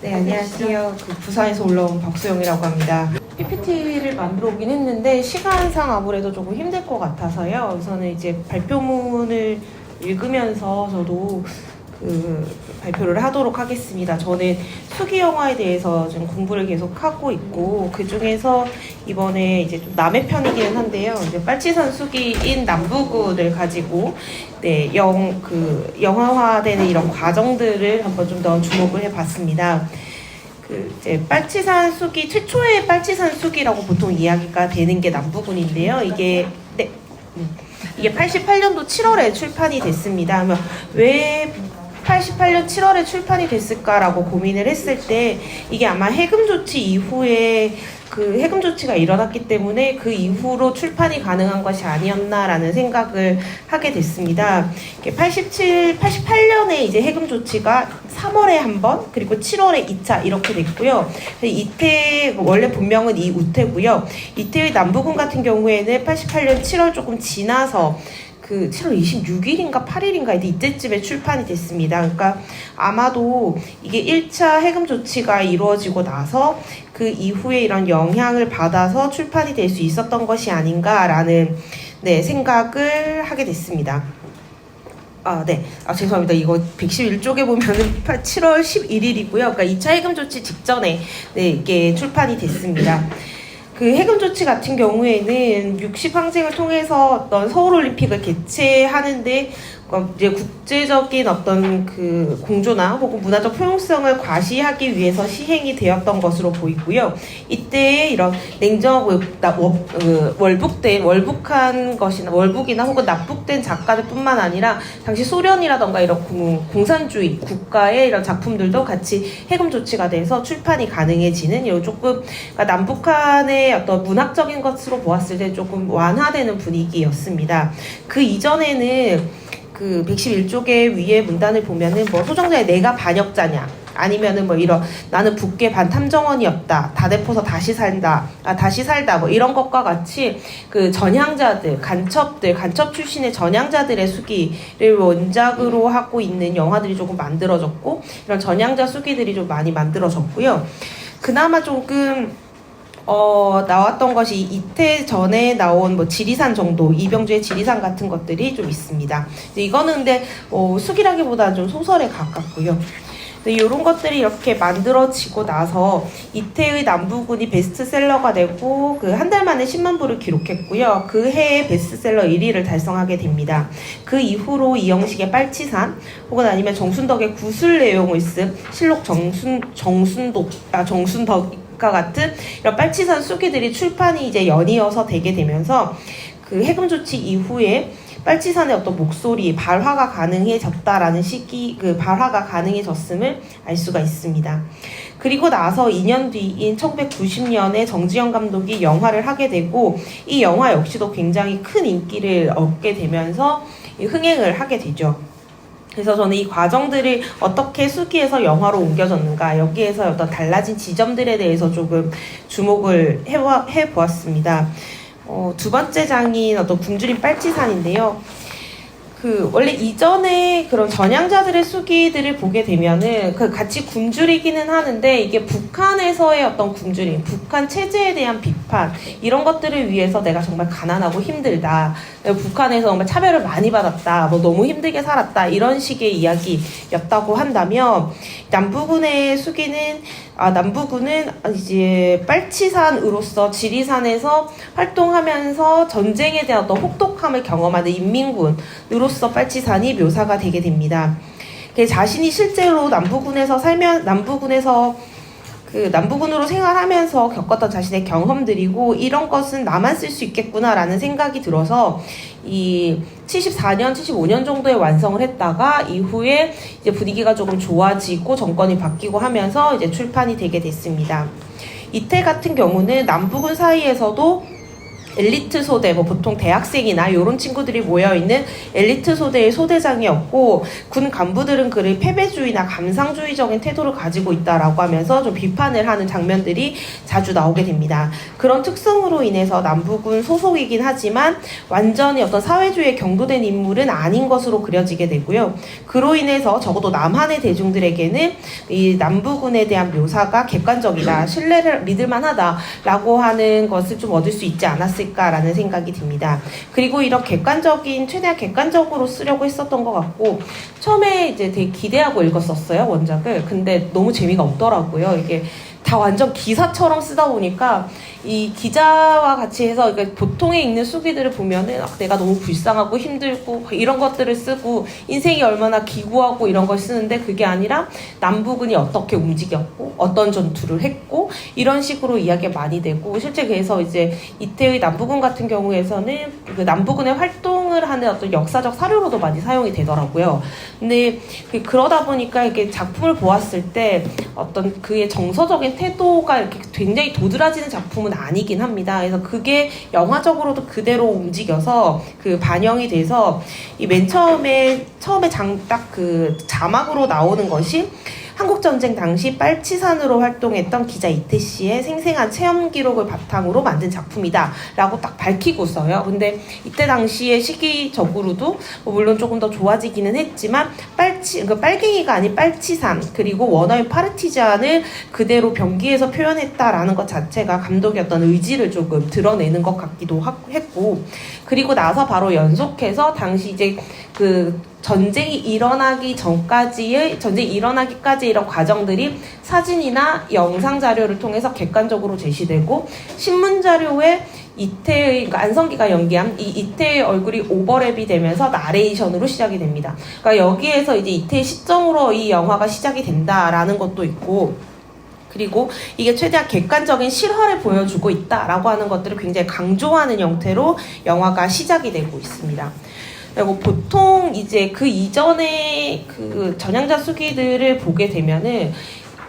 네, 안녕하세요. 부산에서 올라온 박수영이라고 합니다. PPT를 만들어 오긴 했는데 시간상 아무래도 조금 힘들 것 같아서요. 우선은 이제 발표문을 읽으면서 저도 발표를 하도록 하겠습니다. 저는 수기 영화에 대해서 좀 공부를 계속 하고 있고, 그 중에서 이번에 이제 좀 남의 편이기는 한데요. 이제 빨치산 수기인 남부군을 가지고 영화화되는 이런 과정들을 한번 좀 더 주목을 해봤습니다. 이제 빨치산 수기, 최초의 빨치산 수기라고 보통 이야기가 되는 게 남부군인데요. 이게 88년도 7월에 출판이 됐습니다. 왜 88년 7월에 출판이 됐을까라고 고민을 했을 때, 이게 아마 해금 조치 이후에 해금 조치가 일어났기 때문에 그 이후로 출판이 가능한 것이 아니었나라는 생각을 하게 됐습니다. 88년에 이제 해금 조치가 3월에 한 번, 그리고 7월에 2차 이렇게 됐고요. 이태, 원래 본명은 이우태고요. 이태의 남부군 같은 경우에는 88년 7월 조금 지나서 7월 26일인가 8일인가 이때쯤에 출판이 됐습니다. 그러니까 아마도 이게 1차 해금 조치가 이루어지고 나서 그 이후에 이런 영향을 받아서 출판이 될 수 있었던 것이 아닌가라는 생각을 하게 됐습니다. 죄송합니다. 이거 111쪽에 보면은 7월 11일이고요. 그러니까 2차 해금 조치 직전에 이게 출판이 됐습니다. 해금 조치 같은 경우에는 60항쟁을 통해서 어떤 서울올림픽을 개최하는데 이제 국제적인 어떤 공조나 혹은 문화적 포용성을 과시하기 위해서 시행이 되었던 것으로 보이고요. 이때 이런 냉정하고 월북한 것이나 월북이나 혹은 납북된 작가들뿐만 아니라 당시 소련이라던가 이런 공산주의 국가의 이런 작품들도 같이 해금 조치가 돼서 출판이 가능해지는 조금 그러니까 남북한의 어떤 문학적인 것으로 보았을 때 조금 완화되는 분위기였습니다. 그 이전에는 111쪽의 위에 문단을 보면은 소정자의 내가 반역자냐, 아니면은 이런 나는 북계 반탐정원이었다, 다대포서 다시 살다 이런 것과 같이 전향자들, 간첩 출신의 전향자들의 수기를 원작으로 하고 있는 영화들이 조금 만들어졌고, 이런 전향자 수기들이 좀 많이 만들어졌고요. 그나마 조금 나왔던 것이 이태 전에 나온 지리산 정도, 이병주의 지리산 같은 것들이 좀 있습니다. 이거는 근데 수기라기보다 좀 소설에 가깝고요. 이런 것들이 이렇게 만들어지고 나서 이태의 남부군이 베스트셀러가 되고 한 달 만에 10만 부를 기록했고요. 그 해에 베스트셀러 1위를 달성하게 됩니다. 그 이후로 이영식의 빨치산 혹은 아니면 정순덕의 구술 내용을 쓴 실록 정순덕 같은 이런 빨치산 수기들이 출판이 이제 연이어서 되게 되면서 해금 조치 이후에 빨치산의 어떤 목소리, 발화가 가능해졌다라는 발화가 가능해졌음을 알 수가 있습니다. 그리고 나서 2년 뒤인 1990년에 정지영 감독이 영화를 하게 되고, 이 영화 역시도 굉장히 큰 인기를 얻게 되면서 흥행을 하게 되죠. 그래서 저는 이 과정들이 어떻게 수기에서 영화로 옮겨졌는가, 여기에서 어떤 달라진 지점들에 대해서 조금 주목을 해보았습니다. 두 번째 장인 어떤 굶주린 빨치산인데요. 원래 이전에 그런 전향자들의 수기들을 보게 되면은 같이 굶주리기는 하는데, 이게 북한에서의 어떤 굶주림, 북한 체제에 대한 비판, 이런 것들을 위해서 내가 정말 가난하고 힘들다, 북한에서 정말 차별을 많이 받았다, 너무 힘들게 살았다, 이런 식의 이야기였다고 한다면, 남부군의 수기는 남부군은 이제 빨치산으로서 지리산에서 활동하면서 전쟁에 대한 어떤 혹독함을 경험하는 인민군으로서 빨치산이 묘사가 되게 됩니다. 자신이 실제로 남부군으로 생활하면서 겪었던 자신의 경험들이고, 이런 것은 나만 쓸 수 있겠구나라는 생각이 들어서 이 74년, 75년 정도에 완성을 했다가 이후에 이제 분위기가 조금 좋아지고 정권이 바뀌고 하면서 이제 출판이 되게 됐습니다. 이태 같은 경우는 남부군 사이에서도 엘리트 소대, 뭐 보통 대학생이나 이런 친구들이 모여있는 엘리트 소대의 소대장이었고, 군 간부들은 그를 패배주의나 감상주의적인 태도를 가지고 있다라고 하면서 좀 비판을 하는 장면들이 자주 나오게 됩니다. 그런 특성으로 인해서 남부군 소속이긴 하지만 완전히 어떤 사회주의에 경도된 인물은 아닌 것으로 그려지게 되고요. 그로 인해서 적어도 남한의 대중들에게는 이 남부군에 대한 묘사가 객관적이다, 신뢰를 믿을만하다라고 하는 것을 좀 얻을 수 있지 않았을까라는 생각이 듭니다. 그리고 이런 최대한 객관적으로 쓰려고 했었던 것 같고, 처음에 이제 되게 기대하고 읽었었어요, 원작을. 근데 너무 재미가 없더라고요. 이게 다 완전 기사처럼 쓰다 보니까 이 기자와 같이 해서 그러니까 보통에 읽는 수기들을 보면은 내가 너무 불쌍하고 힘들고 이런 것들을 쓰고 인생이 얼마나 기구하고 이런 걸 쓰는데, 그게 아니라 남부군이 어떻게 움직였고 어떤 전투를 했고 이런 식으로 이야기가 많이 되고, 실제 그래서 이제 이태의 남부군 같은 경우에서는 그 남부군의 활동을 하는 어떤 역사적 사료로도 많이 사용이 되더라고요. 근데 그러다 보니까 이렇게 작품을 보았을 때 어떤 그의 정서적인 태도가 이렇게 굉장히 도드라지는 작품은 아니긴 합니다. 그래서 그게 영화적으로도 그대로 움직여서 그 반영이 돼서 이 맨 처음에 딱 그 자막으로 나오는 것이 한국전쟁 당시 빨치산으로 활동했던 기자 이태 씨의 생생한 체험 기록을 바탕으로 만든 작품이다 라고 딱 밝히고서요. 근데 이때 당시에 시기적으로도 물론 조금 더 좋아지기는 했지만 빨갱이가 아닌 빨치산, 그리고 원어의 파르티잔을 그대로 병기에서 표현했다라는 것 자체가 감독의 어떤 의지를 조금 드러내는 것 같기도 했고, 그리고 나서 바로 연속해서 당시 이제 그 전쟁이 일어나기까지의 이런 과정들이 사진이나 영상 자료를 통해서 객관적으로 제시되고, 신문 자료에 그러니까 안성기가 연기한 이태의 얼굴이 오버랩이 되면서 나레이션으로 시작이 됩니다. 그러니까 여기에서 이제 이태의 시점으로 이 영화가 시작이 된다라는 것도 있고, 그리고 이게 최대한 객관적인 실화를 보여주고 있다라고 하는 것들을 굉장히 강조하는 형태로 영화가 시작이 되고 있습니다. 그리고 보통 이제 그 이전에 그 전향자 수기들을 보게 되면은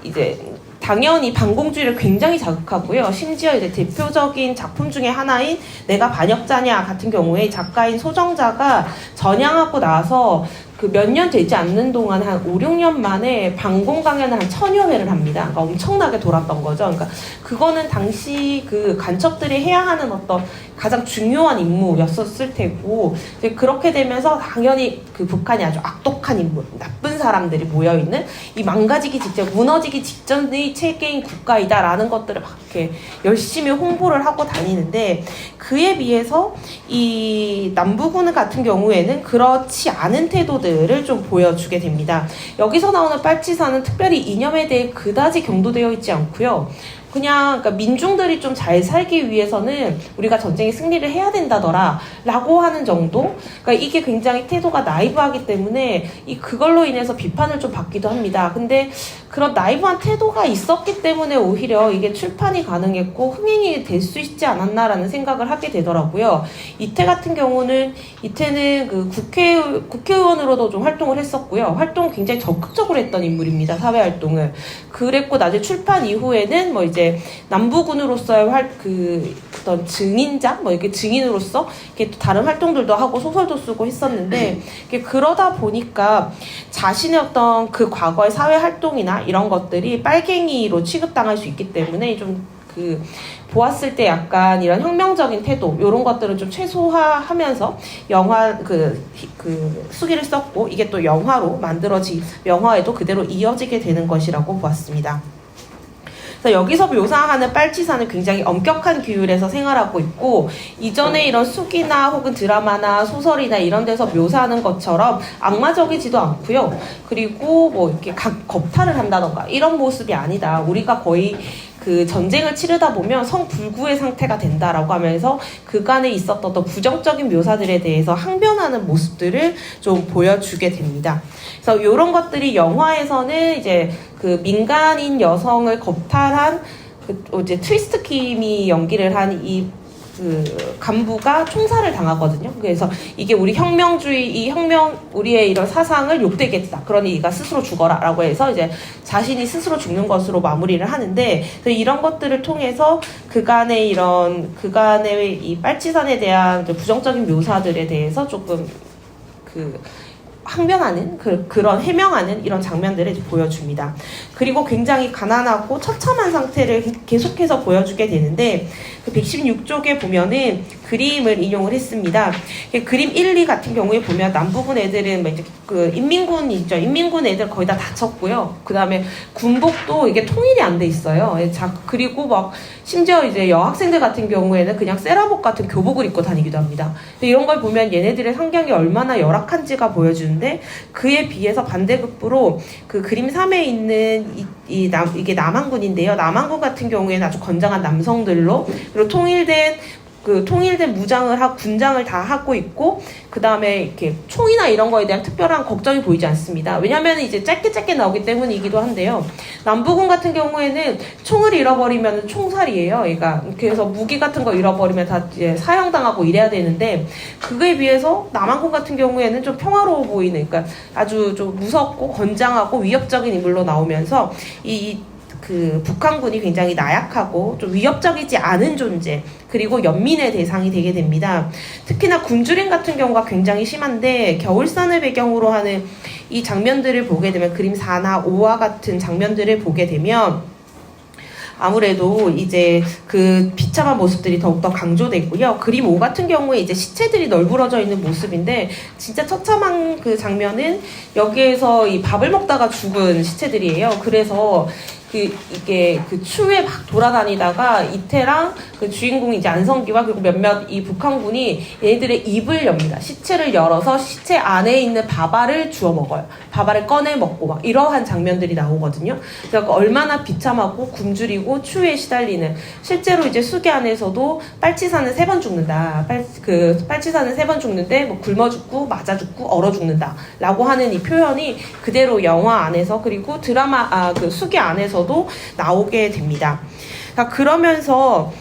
이제 당연히 반공주의를 굉장히 자극하고요. 심지어 이제 대표적인 작품 중에 하나인 내가 반역자냐 같은 경우에 작가인 소정자가 전향하고 나서 그 몇 년 되지 않는 동안 한 5, 6년 만에 반공 강연을 한 1000여 회를 합니다. 그러니까 엄청나게 돌았던 거죠. 그러니까 그거는 당시 그 간첩들이 해야 하는 어떤 가장 중요한 임무였었을 테고, 이제 그렇게 되면서 당연히 그 북한이 아주 악독한 인물, 나쁜 사람들이 모여있는 이 망가지기 직전, 무너지기 직전의 체계인 국가이다라는 것들을 막 이렇게 열심히 홍보를 하고 다니는데, 그에 비해서 이 남부군 같은 경우에는 그렇지 않은 태도들을 좀 보여주게 됩니다. 여기서 나오는 빨치산은 특별히 이념에 대해 그다지 경도되어 있지 않고요. 그러니까 민중들이 좀 잘 살기 위해서는 우리가 전쟁에 승리를 해야 된다더라 라고 하는 정도. 그러니까 이게 굉장히 태도가 나이브하기 때문에 그걸로 인해서 비판을 좀 받기도 합니다. 근데 그런 나이브한 태도가 있었기 때문에 오히려 이게 출판이 가능했고 흥행이 될 수 있지 않았나라는 생각을 하게 되더라고요. 이태 같은 경우는 그 국회의원으로도 좀 활동을 했었고요. 활동을 굉장히 적극적으로 했던 인물입니다. 사회활동을. 그랬고 나중에 출판 이후에는 뭐 이제 남부군으로서의 어떤 증인자, 뭐 이렇게 증인으로서 이렇게 또 다른 활동들도 하고 소설도 쓰고 했었는데, 그러다 보니까 자신의 어떤 그 과거의 사회 활동이나 이런 것들이 빨갱이로 취급당할 수 있기 때문에 좀 보았을 때 약간 이런 혁명적인 태도 이런 것들은 좀 최소화하면서 영화 수기를 썼고, 이게 또 영화에도 그대로 이어지게 되는 것이라고 보았습니다. 그래서 여기서 묘사하는 빨치산은 굉장히 엄격한 규율에서 생활하고 있고, 이전에 이런 수기나 혹은 드라마나 소설이나 이런 데서 묘사하는 것처럼 악마적이지도 않고요. 그리고 뭐 이렇게 겁탈을 한다던가 이런 모습이 아니다. 우리가 거의 그 전쟁을 치르다 보면 성불구의 상태가 된다라고 하면서 그간에 있었던 어떤 부정적인 묘사들에 대해서 항변하는 모습들을 좀 보여주게 됩니다. 그래서 이런 것들이 영화에서는 이제 그 민간인 여성을 겁탈한 이제 트위스트 킴이 연기를 한 그 간부가 총살을 당하거든요. 그래서 이게 우리 우리의 이런 사상을 욕되게 했다. 그러니 네가 스스로 죽어라라고 해서 이제 자신이 스스로 죽는 것으로 마무리를 하는데, 이런 것들을 통해서 그간의 이 빨치산에 대한 부정적인 묘사들에 대해서 조금 항변하는 그런 해명하는 이런 장면들을 보여줍니다. 그리고 굉장히 가난하고 처참한 상태를 계속해서 보여주게 되는데, 그 116쪽에 보면은 그림을 인용을 했습니다. 그림 1, 2 같은 경우에 보면 남부군 애들은 이제 그 인민군 있죠. 인민군 애들 거의 다 다쳤고요. 그 다음에 군복도 이게 통일이 안 돼 있어요. 그리고 막 심지어 이제 여학생들 같은 경우에는 그냥 세라복 같은 교복을 입고 다니기도 합니다. 이런 걸 보면 얘네들의 환경이 얼마나 열악한지가 보여주는데, 그에 비해서 반대급부로 그 그림 3에 있는 이게 남한군인데요. 남한군 같은 경우에는 아주 건장한 남성들로, 그리고 통일된 무장을 하고 군장을 다 하고 있고, 그 다음에 이렇게 총이나 이런 거에 대한 특별한 걱정이 보이지 않습니다. 왜냐하면 이제 짧게 나오기 때문이기도 한데요. 남부군 같은 경우에는 총을 잃어버리면 총살이에요. 그러니까 그래서 무기 같은 거 잃어버리면 다 이제 사형당하고 이래야 되는데, 그거에 비해서 남한군 같은 경우에는 좀 평화로워 보이는, 그러니까 아주 좀 무섭고 건장하고 위협적인 인물로 나오면서 그 북한군이 굉장히 나약하고 좀 위협적이지 않은 존재, 그리고 연민의 대상이 되게 됩니다. 특히나 굶주림 같은 경우가 굉장히 심한데, 겨울산을 배경으로 하는 이 장면들을 보게 되면, 그림 4나 5와 같은 장면들을 보게 되면 아무래도 이제 그 비참한 모습들이 더욱더 강조되고요. 그림 5 같은 경우에 이제 시체들이 널브러져 있는 모습인데, 진짜 처참한 그 장면은 여기에서 이 밥을 먹다가 죽은 시체들이에요. 그래서 이게 추위에 막 돌아다니다가 이태랑 그 주인공이 이제 안성기와 그리고 몇몇 이 북한군이 얘네들의 입을 엽니다. 시체를 열어서 시체 안에 있는 밥알을 주워 먹어요. 밥알을 꺼내 먹고 막 이러한 장면들이 나오거든요. 그러니까 얼마나 비참하고 굶주리고 추위에 시달리는, 실제로 이제 수계 안에서도 빨치산은 3번 죽는다. 빨치산은 3번 죽는데 뭐 굶어 죽고 맞아 죽고 얼어 죽는다. 라고 하는 이 표현이 그대로 영화 안에서, 그리고 드라마 그 수계 안에서 도 나오게 됩니다. 그러면서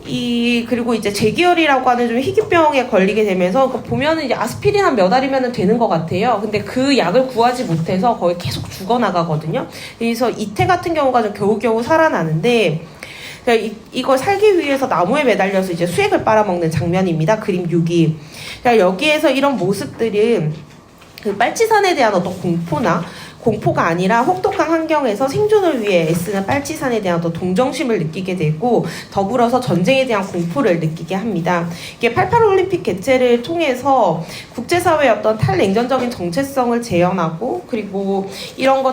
그리고 이제 제기열이라고 하는 좀 희귀병에 걸리게 되면서 보면은 이제 아스피린 한 몇 알이면 되는 것 같아요. 근데 그 약을 구하지 못해서 거의 계속 죽어나가거든요. 그래서 이태 같은 경우가 좀 겨우겨우 살아나는데, 이걸 살기 위해서 나무에 매달려서 이제 수액을 빨아먹는 장면입니다. 그림 6이. 여기에서 이런 모습들은 그 빨치산에 대한 어떤 공포가 아니라 혹독한 환경에서 생존을 위해 애쓰는 빨치산에 대한 어떤 동정심을 느끼게 되고, 더불어서 전쟁에 대한 공포를 느끼게 합니다. 이게 88 올림픽 개최를 통해서 국제사회의 어떤 탈냉전적인 정체성을 재현하고, 그리고 이런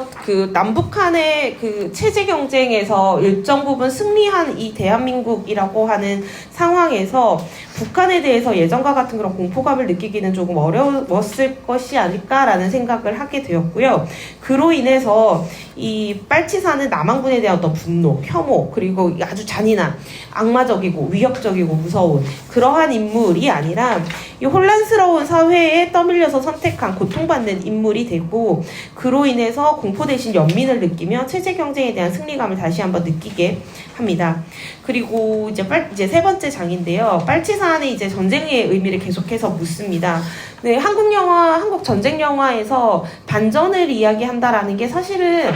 남북한의 그 체제 경쟁에서 일정 부분 승리한 이 대한민국이라고 하는 상황에서 북한에 대해서 예전과 같은 그런 공포감을 느끼기는 조금 어려웠을 것이 아닐까라는 생각을 하게 되었고요. 그로 인해서 이 빨치산은 남한군에 대한 어떤 분노, 혐오, 그리고 아주 잔인한, 악마적이고 위협적이고 무서운 그러한 인물이 아니라 이 혼란스러운 사회에 떠밀려서 선택한 고통받는 인물이 되고, 그로 인해서 공포 대신 연민을 느끼며 체제 경쟁에 대한 승리감을 다시 한번 느끼게 합니다. 그리고 이제 세 번째 장인데요. 빨치산의 이제 전쟁의 의미를 계속해서 묻습니다. 네, 한국 전쟁 영화에서 반전을 이야기한다라는 게 사실은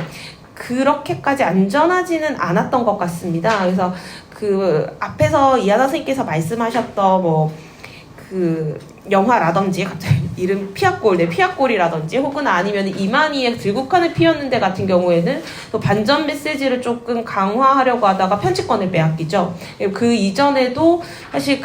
그렇게까지 안전하지는 않았던 것 같습니다. 그래서 앞에서 이하나 선생님께서 말씀하셨던 영화라든지, 갑자기 이름 피아골이라든지, 혹은 아니면 이만희의 들국화를 피웠는데 같은 경우에는 또 반전 메시지를 조금 강화하려고 하다가 편집권을 빼앗기죠. 그 이전에도 사실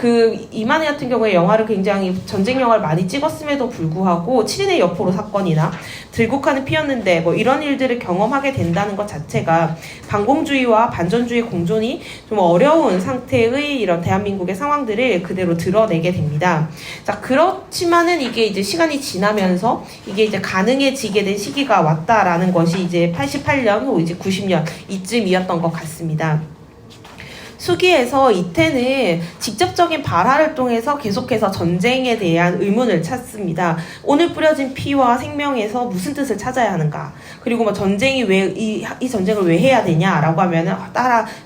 이만희 같은 경우에 영화를 굉장히 전쟁 영화를 많이 찍었음에도 불구하고 7인의 여포로 사건이나 들국화는 피었는데 이런 일들을 경험하게 된다는 것 자체가 반공주의와 반전주의 공존이 좀 어려운 상태의 이런 대한민국의 상황들을 그대로 드러내게 됩니다. 자, 그렇지만은 이게 이제 시간이 지나면서 이게 이제 가능해지게 된 시기가 왔다라는 것이 이제 88년 혹은 이제 90년 이쯤이었던 것 같습니다. 수기에서 이태는 직접적인 발화를 통해서 계속해서 전쟁에 대한 의문을 찾습니다. 오늘 뿌려진 피와 생명에서 무슨 뜻을 찾아야 하는가? 그리고 뭐 전쟁이 왜 이 전쟁을 왜 해야 되냐라고 하면은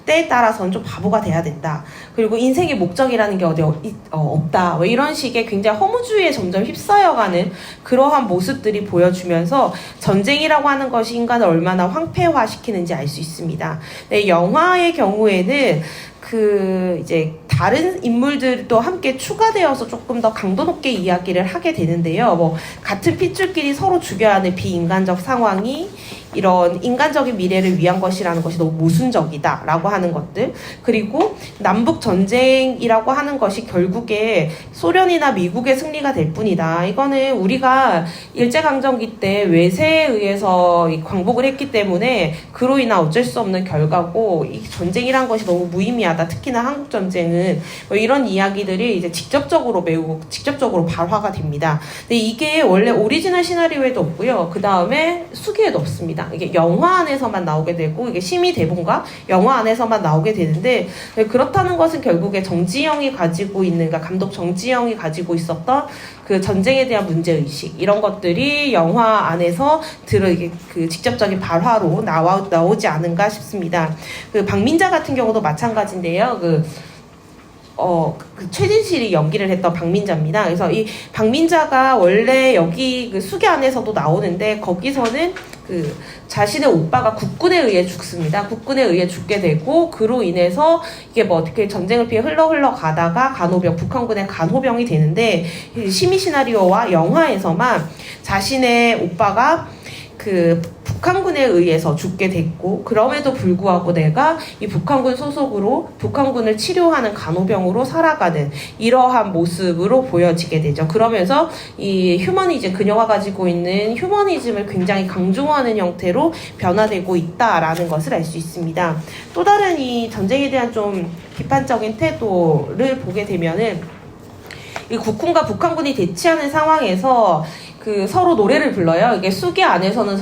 때에 따라서는 좀 바보가 돼야 된다. 그리고 인생의 목적이라는 게 어디 없다. 뭐 이런 식의 굉장히 허무주의에 점점 휩싸여가는 그러한 모습들이 보여주면서 전쟁이라고 하는 것이 인간을 얼마나 황폐화시키는지 알 수 있습니다. 네, 영화의 경우에는 이제 다른 인물들도 함께 추가되어서 조금 더 강도 높게 이야기를 하게 되는데요. 뭐 같은 핏줄끼리 서로 죽여야 하는 비인간적 상황이 이런 인간적인 미래를 위한 것이라는 것이 너무 모순적이다라고 하는 것들, 그리고 남북 전쟁이라고 하는 것이 결국에 소련이나 미국의 승리가 될 뿐이다. 이거는 우리가 일제강점기 때 외세에 의해서 광복을 했기 때문에 그로 인한 어쩔 수 없는 결과고, 이 전쟁이란 것이 너무 무의미하다. 특히나 한국 전쟁은 뭐 이런 이야기들이 이제 직접적으로 발화가 됩니다. 근데 이게 원래 오리지널 시나리오에도 없고요. 그 다음에 수기에도 없습니다. 이게 영화 안에서만 나오게 되고, 이게 심의 대본과 영화 안에서만 나오게 되는데, 그렇다는 것은 결국에 정지영이 가지고 있는, 그러니까 감독 정지영이 가지고 있었던 그 전쟁에 대한 문제의식, 이런 것들이 영화 안에서 이게 직접적인 발화로 나오지 않은가 싶습니다. 박민자 같은 경우도 마찬가지인데요. 최진실이 연기를 했던 박민자입니다. 그래서 이 박민자가 원래 여기 수기 안에서도 나오는데, 거기서는 자신의 오빠가 국군에 의해 죽습니다. 국군에 의해 죽게 되고, 그로 인해서 이게 뭐 어떻게 전쟁을 피해 흘러 가다가 북한군의 간호병이 되는데, 심의 시나리오와 영화에서만 자신의 오빠가 북한군에 의해서 죽게 됐고, 그럼에도 불구하고 내가 이 북한군 소속으로 북한군을 치료하는 간호병으로 살아가는 이러한 모습으로 보여지게 되죠. 그러면서 이 휴머니즘, 그녀가 가지고 있는 휴머니즘을 굉장히 강조하는 형태로 변화되고 있다라는 것을 알 수 있습니다. 또 다른 이 전쟁에 대한 좀 비판적인 태도를 보게 되면은, 이 국군과 북한군이 대치하는 상황에서 서로 노래를 불러요. 이게 수기 안에서는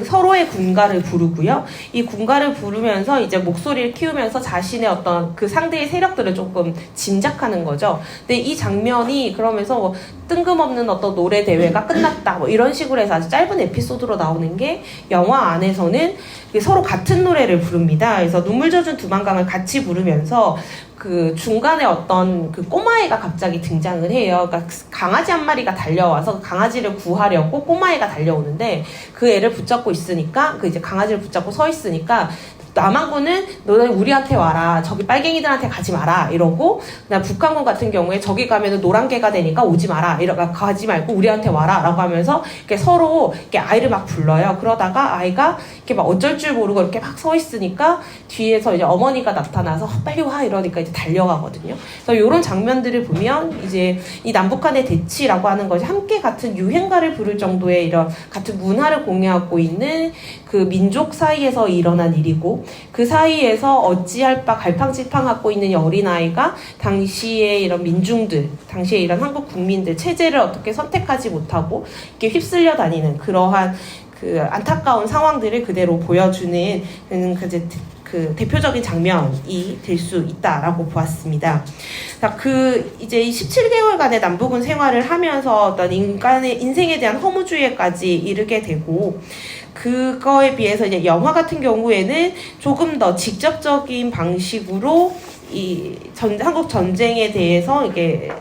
서로의 군가를 부르고요. 이 군가를 부르면서 이제 목소리를 키우면서 자신의 어떤 상대의 세력들을 조금 짐작하는 거죠. 근데 이 장면이 그러면서 뭐 뜬금없는 어떤 노래 대회가 끝났다, 뭐 이런 식으로 해서 아주 짧은 에피소드로 나오는 게, 영화 안에서는 서로 같은 노래를 부릅니다. 그래서 눈물 젖은 두만강을 같이 부르면서 중간에 어떤 꼬마애가 갑자기 등장을 해요. 그러니까 강아지 한 마리가 달려와서 강아지를 구하려고 꼬마애가 달려오는데, 그 애를 붙잡고 있으니까, 이제 강아지를 붙잡고 서 있으니까, 남한군은 너네 우리한테 와라, 저기 빨갱이들한테 가지 마라 이러고, 그냥 북한군 같은 경우에 저기 가면은 노란 개가 되니까 오지 마라, 가지 말고 우리한테 와라 라고 하면서 이렇게 서로 이렇게 아이를 막 불러요. 그러다가 아이가 이렇게 막 어쩔 줄 모르고 이렇게 막 서 있으니까 뒤에서 이제 어머니가 나타나서 빨리 와 이러니까 이제 달려가거든요. 그래서 이런 장면들을 보면 이제 이 남북한의 대치라고 하는 것이 함께 같은 유행가를 부를 정도의 이런 같은 문화를 공유하고 있는 민족 사이에서 일어난 일이고, 그 사이에서 어찌할 바 갈팡질팡하고 있는 이 어린아이가 당시의 이런 민중들, 당시에 이런 한국 국민들 체제를 어떻게 선택하지 못하고 이렇게 휩쓸려 다니는 그러한 안타까운 상황들을 그대로 보여주는 대표적인 장면이 될 수 있다라고 보았습니다. 자, 이제 이 17개월간의 남북은 생활을 하면서 어떤 인간의 인생에 대한 허무주의까지 이르게 되고, 그거에 비해서 이제 영화 같은 경우에는 조금 더 직접적인 방식으로 한국 전쟁에 대해서 이게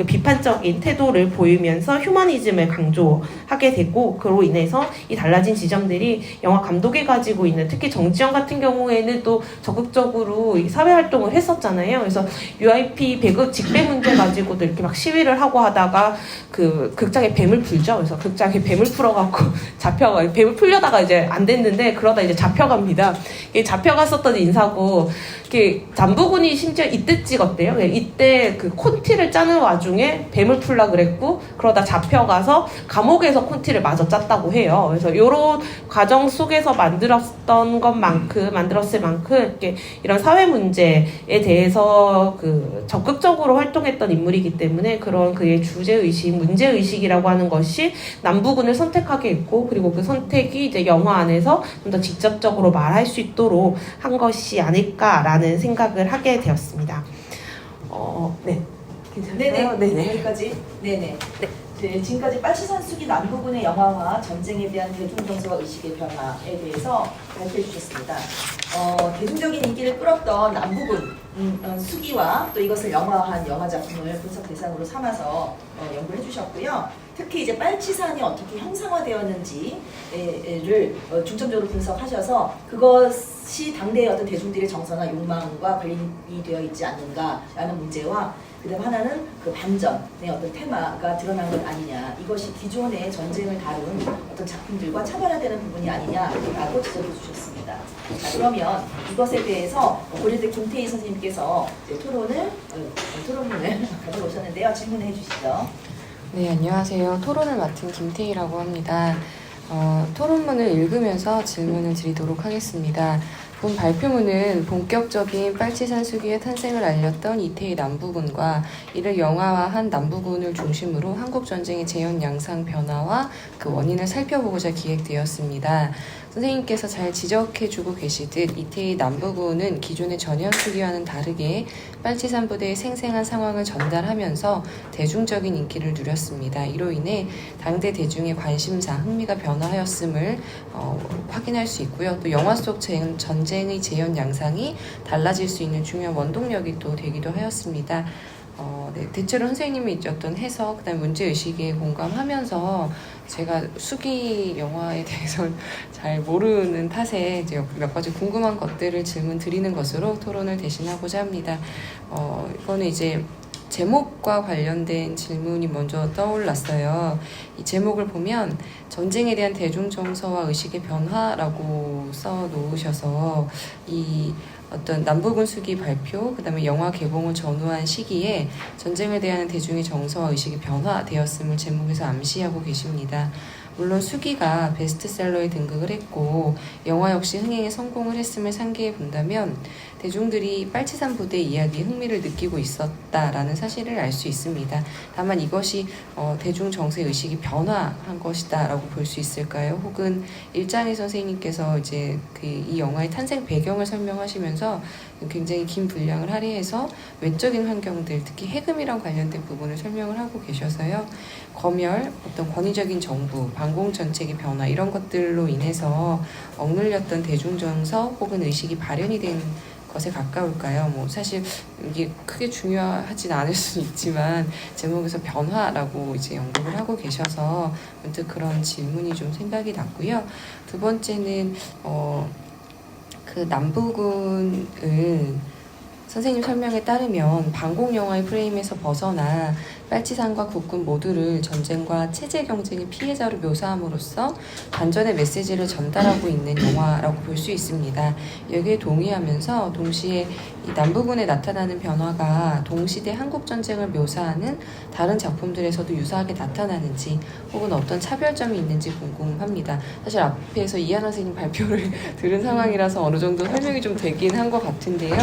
비판적인 태도를 보이면서 휴머니즘을 강조하게 되고, 그로 인해서 이 달라진 지점들이 영화 감독이 가지고 있는, 특히 정지영 같은 경우에는 또 적극적으로 사회 활동을 했었잖아요. 그래서 UIP 배급 직배 문제 가지고도 이렇게 막 시위를 하고 하다가 극장에 뱀을 풀죠. 그래서 극장에 뱀을 풀어갖고 뱀을 풀려다가 이제 안 됐는데, 그러다 이제 잡혀갑니다. 잡혀갔었던 인사고, 남부군이 심지어 이때 찍었대요. 이때 콘티를 짜는 와중에 뱀을 풀라 그랬고, 그러다 잡혀가서 감옥에서 콘티를 마저 짰다고 해요. 그래서 이런 과정 속에서 만들었을 만큼 이런 사회 문제에 대해서 적극적으로 활동했던 인물이기 때문에, 그런 그의 주제의식, 문제의식이라고 하는 것이 남부군을 선택하게 했고, 그리고 그 선택이 이제 영화 안에서 좀 더 직접적으로 말할 수 있도록 한 것이 아닐까라는 생각을 하게 하게 되었습니다. 네. 괜찮을까요? 네네. 여기까지. 네네. 네, 지금까지 빨치산 수기 남부군의 영화화, 전쟁에 대한 대중정서와 의식의 변화에 대해서 발표해 주셨습니다. 대중적인 인기를 끌었던 남부군 수기와 또 이것을 영화화한 영화 작품을 분석 대상으로 삼아서 연구를 해주셨고요. 특히 이제 빨치산이 어떻게 형상화되었는지를 중점적으로 분석하셔서 그것이 당대의 어떤 대중들의 정서나 욕망과 관련이 되어 있지 않는가라는 문제와 그다음 하나는 그 반전의 어떤 테마가 드러난 것 아니냐, 이것이 기존의 전쟁을 다룬 어떤 작품들과 차별화되는 부분이 아니냐라고 지적해 주셨습니다. 자, 그러면 이것에 대해서 고려대 김태희 선생님께서 이제 토론문을 가져오셨는데요. 질문해 주시죠. 네, 안녕하세요. 토론을 맡은 김태희라고 합니다. 토론문을 읽으면서 질문을 드리도록 하겠습니다. 본 발표문은 본격적인 빨치산 수기의 탄생을 알렸던 이태희 남부군과 이를 영화화한 남부군을 중심으로 한국전쟁의 재현 양상 변화와 그 원인을 살펴보고자 기획되었습니다. 선생님께서 잘 지적해주고 계시듯 이태희 남부군은 기존의 전형 수기와는 다르게 빨치산 부대의 생생한 상황을 전달하면서 대중적인 인기를 누렸습니다. 이로 인해 당대 대중의 관심사, 흥미가 변화하였음을 확인할 수 있고요. 또 영화 속 전쟁의 재현 양상이 달라질 수 있는 중요한 원동력이 또 되기도 하였습니다. 네, 대체로 선생님이 어떤 해석, 그다음에 문제의식에 공감하면서 제가 수기 영화에 대해서 잘 모르는 탓에 이제 몇 가지 궁금한 것들을 질문 드리는 것으로 토론을 대신하고자 합니다. 이거는 이제 제목과 관련된 질문이 먼저 떠올랐어요. 이 제목을 보면 전쟁에 대한 대중정서와 의식의 변화라고 써놓으셔서 이 어떤 남부군 수기 발표, 그 다음에 영화 개봉을 전후한 시기에 전쟁에 대한 대중의 정서와 의식이 변화되었음을 제목에서 암시하고 계십니다. 물론 수기가 베스트셀러에 등극을 했고 영화 역시 흥행에 성공을 했음을 상기해 본다면 대중들이 빨치산 부대 이야기에 흥미를 느끼고 있었다라는 사실을 알 수 있습니다. 다만 이것이 대중 정서의 의식이 변화한 것이다라고 볼 수 있을까요? 혹은 일장희 선생님께서 이제 이 영화의 탄생 배경을 설명하시면서 굉장히 긴 분량을 할애해서 외적인 환경들, 특히 해금이랑 관련된 부분을 설명을 하고 계셔서요. 검열, 어떤 권위적인 정부, 반공 정책의 변화 이런 것들로 인해서 억눌렸던 대중정서 혹은 의식이 발현이 된 것에 가까울까요? 사실 이게 크게 중요하진 않을 수 있지만 제목에서 변화라고 이제 언급을 하고 계셔서 문득 그런 질문이 좀 생각이 났고요. 두 번째는 그 남부군을 선생님 설명에 따르면 반공 영화의 프레임에서 벗어나 빨치산과 국군 모두를 전쟁과 체제 경쟁의 피해자로 묘사함으로써 반전의 메시지를 전달하고 있는 영화라고 볼 수 있습니다. 여기에 동의하면서 동시에 이 남부군에 나타나는 변화가 동시대 한국전쟁을 묘사하는 다른 작품들에서도 유사하게 나타나는지 혹은 어떤 차별점이 있는지 궁금합니다. 사실 앞에서 이하나 선생님 발표를 들은 상황이라서 어느 정도 설명이 좀 되긴 한 것 같은데요.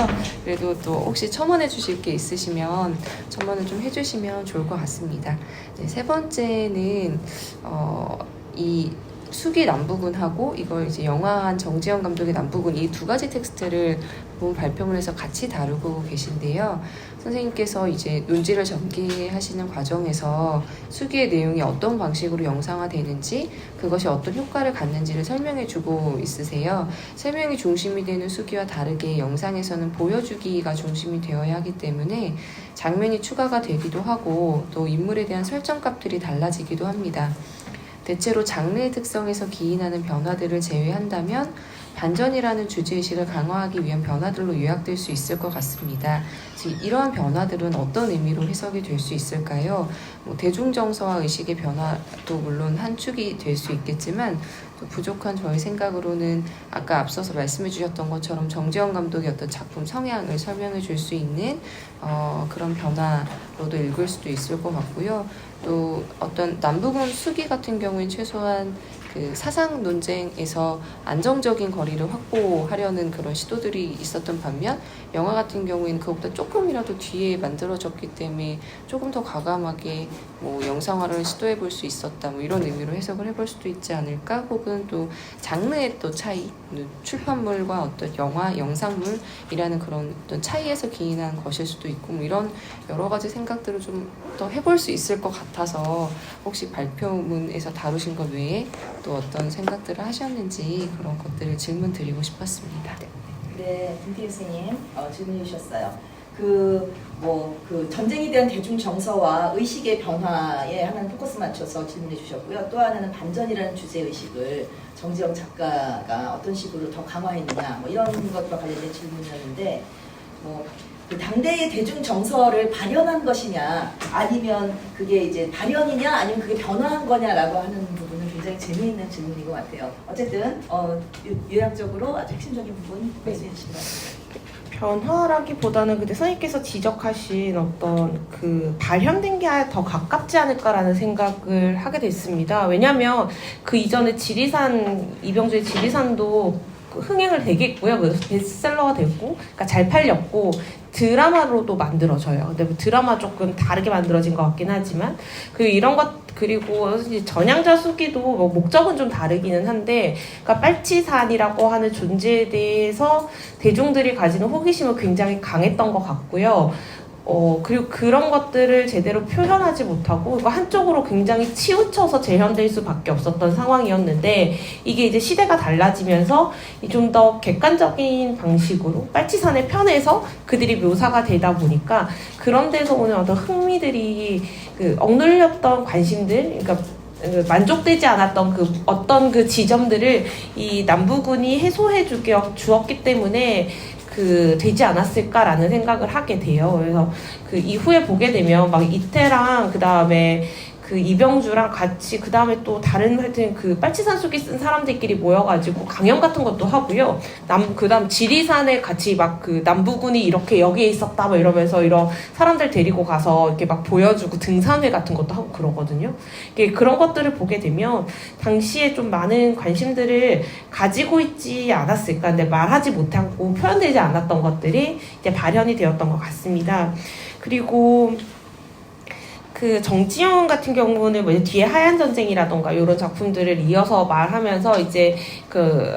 그래도 또 혹시 첨언해 주실 게 있으시면 첨언을 좀 해주시면 좋을 것 같습니다. 네, 세 번째는 이 수기 남부군하고 이걸 이제 영화한 정지영 감독의 남부군 이 두 가지 텍스트를 본 발표문에서 같이 다루고 계신데요. 선생님께서 이제 논지를 전개하시는 과정에서 수기의 내용이 어떤 방식으로 영상화되는지 그것이 어떤 효과를 갖는지를 설명해주고 있으세요. 설명이 중심이 되는 수기와 다르게 영상에서는 보여주기가 중심이 되어야 하기 때문에 장면이 추가가 되기도 하고 또 인물에 대한 설정값들이 달라지기도 합니다. 대체로 장르의 특성에서 기인하는 변화들을 제외한다면 반전이라는 주제의식을 강화하기 위한 변화들로 요약될 수 있을 것 같습니다. 즉, 이러한 변화들은 어떤 의미로 해석이 될 수 있을까요? 대중정서와 의식의 변화도 물론 한 축이 될 수 있겠지만 또 부족한 저의 생각으로는 아까 앞서서 말씀해 주셨던 것처럼 정지영 감독의 어떤 작품 성향을 설명해 줄 수 있는 그런 변화로도 읽을 수도 있을 것 같고요. 또 어떤 남부군 수기 같은 경우엔 최소한 그 사상 논쟁에서 안정적인 거리를 확보하려는 그런 시도들이 있었던 반면 영화 같은 경우에는 그것보다 조금이라도 뒤에 만들어졌기 때문에 조금 더 과감하게 뭐 영상화를 시도해 볼 수 있었다 뭐 이런 의미로 해석을 해볼 수도 있지 않을까. 혹은 또 장르의 또 차이, 출판물과 어떤 영화, 영상물이라는 그런 어떤 차이에서 기인한 것일 수도 있고 뭐 이런 여러 가지 생각들을 좀 더 해볼 수 있을 것 같아서 혹시 발표문에서 다루신 것 외에 또 어떤 생각들을 하셨는지 그런 것들을 질문 드리고 싶었습니다. 네, 김태희 선생님 질문해 주셨어요. 전쟁에 대한 대중 정서와 의식의 변화에 하나는 포커스 맞춰서 질문해 주셨고요. 또 하나는 반전이라는 주제 의식을 정지영 작가가 어떤 식으로 더 강화했느냐, 뭐 이런 것과 관련된 질문이었는데, 그 당대의 대중 정서를 발현한 것이냐, 아니면 그게 이제 발현이냐, 아니면 그게 변화한 거냐라고 하는 부분은 굉장히 재미있는 질문인 것 같아요. 어쨌든 요약적으로 아주 핵심적인 부분 말씀해 주신 것 같습니다. 변화라기보다는 근데 선생님께서 지적하신 어떤 그 발현된 게 더 가깝지 않을까라는 생각을 하게 됐습니다. 왜냐하면 그 이전에 이병주의 지리산도 흥행을 되게 했고요. 그래서 베스트셀러가 됐고, 그러니까 잘 팔렸고, 드라마로도 만들어져요. 근데 드라마 조금 다르게 만들어진 것 같긴 하지만, 그리고 이제 전향자수기도 뭐 목적은 좀 다르기는 한데, 그러니까 빨치산이라고 하는 존재에 대해서 대중들이 가지는 호기심은 굉장히 강했던 것 같고요. 그리고 그런 것들을 제대로 표현하지 못하고, 이거 한쪽으로 굉장히 치우쳐서 재현될 수밖에 없었던 상황이었는데, 이게 이제 시대가 달라지면서 좀 더 객관적인 방식으로 빨치산의 편에서 그들이 묘사가 되다 보니까, 그런 데서 오는 어떤 흥미들이, 억눌렸던 관심들, 그러니까 만족되지 않았던 어떤 지점들을 이 남부군이 해소해 주었기 때문에 되지 않았을까라는 생각을 하게 돼요. 그래서 이후에 보게 되면 막 이태랑 그 다음에 이병주랑 같이 그 다음에 또 다른 하여튼 빨치산 수기 쓴 사람들끼리 모여가지고 강연 같은 것도 하고요. 그 다음 지리산에 같이 막 남부군이 이렇게 여기에 있었다 뭐 이러면서 이런 사람들 데리고 가서 이렇게 막 보여주고 등산회 같은 것도 하고 그러거든요. 그런 것들을 보게 되면 당시에 좀 많은 관심들을 가지고 있지 않았을까. 근데 말하지 못하고 표현되지 않았던 것들이 이제 발현이 되었던 것 같습니다. 그리고 정지영 같은 경우는 뭐 뒤에 하얀 전쟁이라던가 이런 작품들을 이어서 말하면서 이제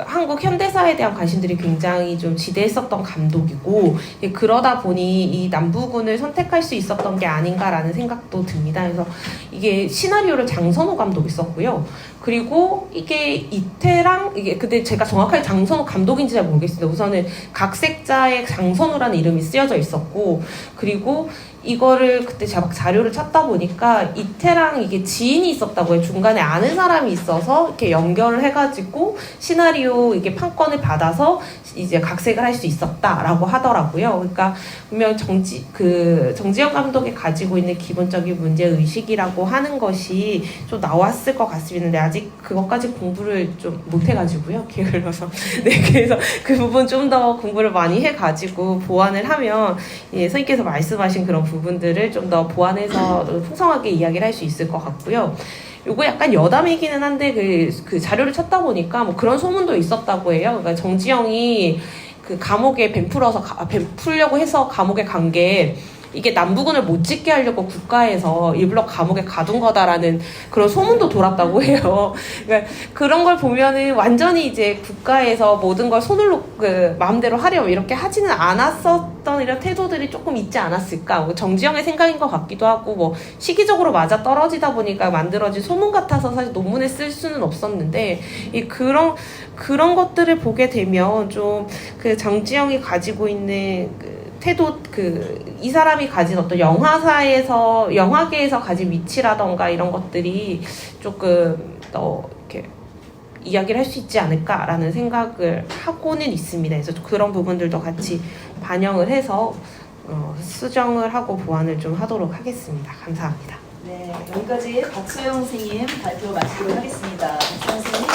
한국 현대사에 대한 관심들이 굉장히 좀 지대했었던 감독이고, 그러다 보니 이 남부군을 선택할 수 있었던 게 아닌가라는 생각도 듭니다. 그래서 이게 시나리오를 장선호 감독이 썼고요. 그리고 이게 이태랑 근데 제가 정확하게 장선호 감독인지 잘 모르겠습니다. 우선은 각색자의 장선호라는 이름이 쓰여져 있었고, 그리고 이거를 그때 제가 막 자료를 찾다 보니까 이태랑 이게 지인이 있었다고 해요. 중간에 아는 사람이 있어서 이렇게 연결을 해가지고 시나리오 판권을 받아서 이제 각색을 할 수 있었다라고 하더라고요. 그러니까 분명 정지영 감독이 가지고 있는 기본적인 문제 의식이라고 하는 것이 좀 나왔을 것 같습니다. 근데 아직 그것까지 공부를 좀 못해가지고요. 기억을 넣어서. 네, 그래서 그 부분 좀 더 공부를 많이 해가지고 보완을 하면 선생님께서 말씀하신 그런 부분들을 좀 더 보완해서 풍성하게 이야기를 할 수 있을 것 같고요. 요거 약간 여담이기는 한데 그 자료를 찾다 보니까 뭐 그런 소문도 있었다고 해요. 그러니까 정지영이 감옥에 풀려고 해서 감옥에 간 게 이게 남부군을 못 짓게 하려고 국가에서 일부러 감옥에 가둔 거다라는 그런 소문도 돌았다고 해요. 그러니까 그런 걸 보면은 완전히 이제 국가에서 모든 걸 손으로 마음대로 하려고 이렇게 하지는 않았었던 이런 태도들이 조금 있지 않았을까. 정지영의 생각인 것 같기도 하고, 뭐 시기적으로 맞아 떨어지다 보니까 만들어진 소문 같아서 사실 논문에 쓸 수는 없었는데, 그런 것들을 보게 되면 좀 정지영이 가지고 있는 태도, 이 사람이 가진 어떤 영화계에서 가진 위치라던가 이런 것들이 조금 더 이렇게 이야기를 할 수 있지 않을까라는 생각을 하고는 있습니다. 그래서 그런 부분들도 같이 반영을 해서 수정을 하고 보완을 좀 하도록 하겠습니다. 감사합니다. 네, 여기까지 박소영 선생님 발표 마치도록 하겠습니다. 박소영 선생님,